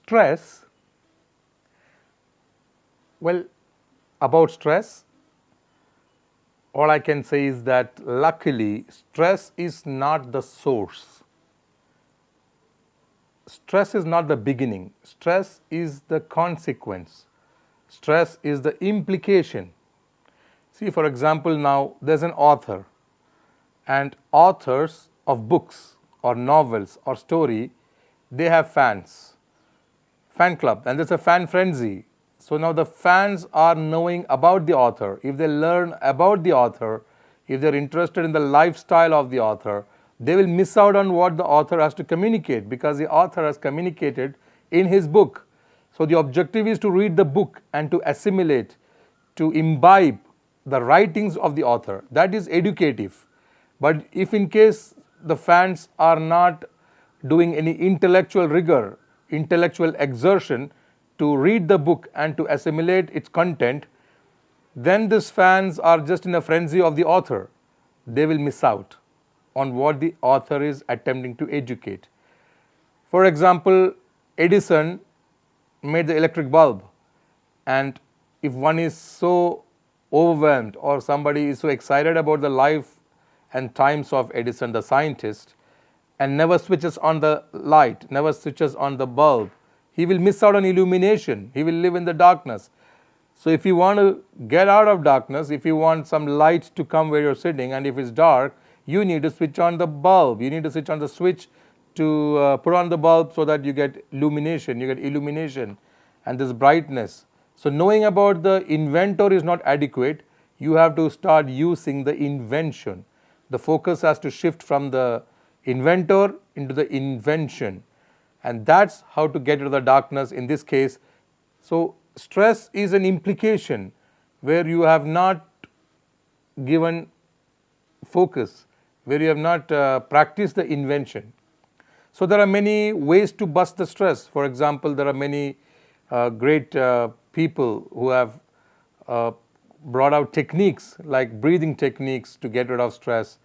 Stress, well, about stress, all I can say is that luckily stress is not the source. Stress is not the beginning. Stress is the consequence. Stress is the implication. See, for example, now there's an author, and authors of books or novels or story, they have fans, fan club, and there's a fan frenzy. So now the fans are knowing about the author. If they learn about the author, if they're interested in the lifestyle of the author, they will miss out on what the author has to communicate, because the author has communicated in his book. So the objective is to read the book and to assimilate, to imbibe the writings of the author. That is educative. But if in case the fans are not doing any intellectual rigor, intellectual exertion to read the book and to assimilate its content, then these fans are just in a frenzy of the author. They will miss out on what the author is attempting to educate. For example, Edison made the electric bulb, and if one is so overwhelmed or somebody is so excited about the life and times of Edison, the scientist, and never switches on the light, never switches on the bulb, he will miss out on illumination. He will live in the darkness. So if you want to get out of darkness, if you want some light to come where you're sitting, and if it's dark, you need to switch on the bulb. You need to switch on the switch to put on the bulb so that you get illumination, and this brightness. So knowing about the inventor is not adequate. You have to start using the invention. The focus has to shift from the inventor into the invention, and that's how to get rid of the darkness in this case. So stress is an implication where you have not given focus, where you have not practiced the invention. So there are many ways to bust the stress. For example, there are many great people who have brought out techniques like breathing techniques to get rid of stress,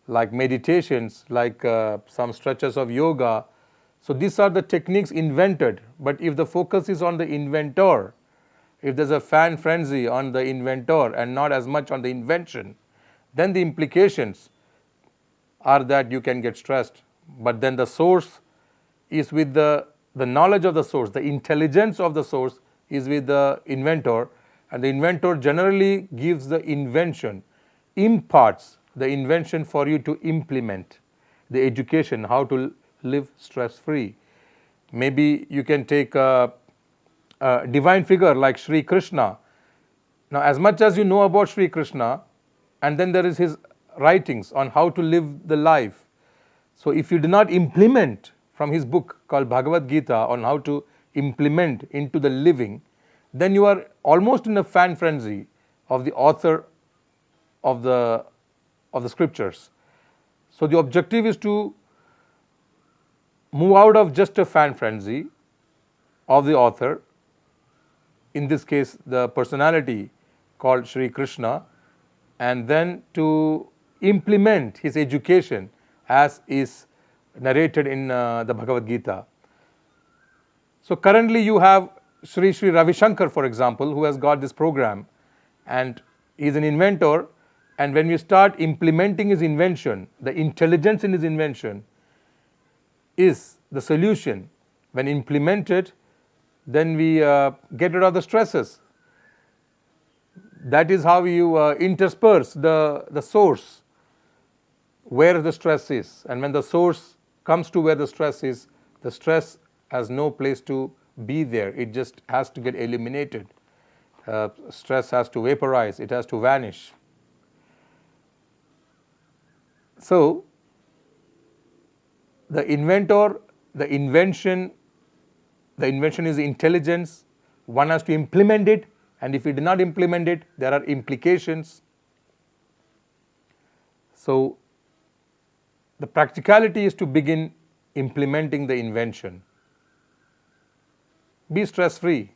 like meditations, like some stretches of yoga. So these are the techniques invented. But if the focus is on the inventor, if there's a fan frenzy on the inventor and not as much on the invention, then the implications are that you can get stressed. But then the source is with the knowledge of the source, the intelligence of the source is with the inventor, and the inventor generally gives the invention, imparts the invention for you to implement the education, how to live stress-free. Maybe you can take a divine figure like Sri Krishna. Now, as much as you know about Sri Krishna, and then there is his writings on how to live the life. So if you do not implement from his book called Bhagavad Gita on how to implement into the living, then you are almost in a fan frenzy of the author of the scriptures. So the objective is to move out of just a fan frenzy of the author, in this case the personality called Sri Krishna, and then to implement his education as is narrated in the Bhagavad Gita. So currently you have Sri Ravi Shankar, for example, who has got this program, and he is an inventor, and when you start implementing his invention, the intelligence in his invention is the solution. When implemented, then we get rid of the stresses. That is how you intersperse the source where the stress is, and when the source comes to where the stress is, the stress has no place to be there. It just has to get eliminated. Stress has to vaporize, it has to vanish. So the inventor, the invention is intelligence. One has to implement it, and if we do not implement it, there are implications. So the practicality is to begin implementing the invention. Be stress-free.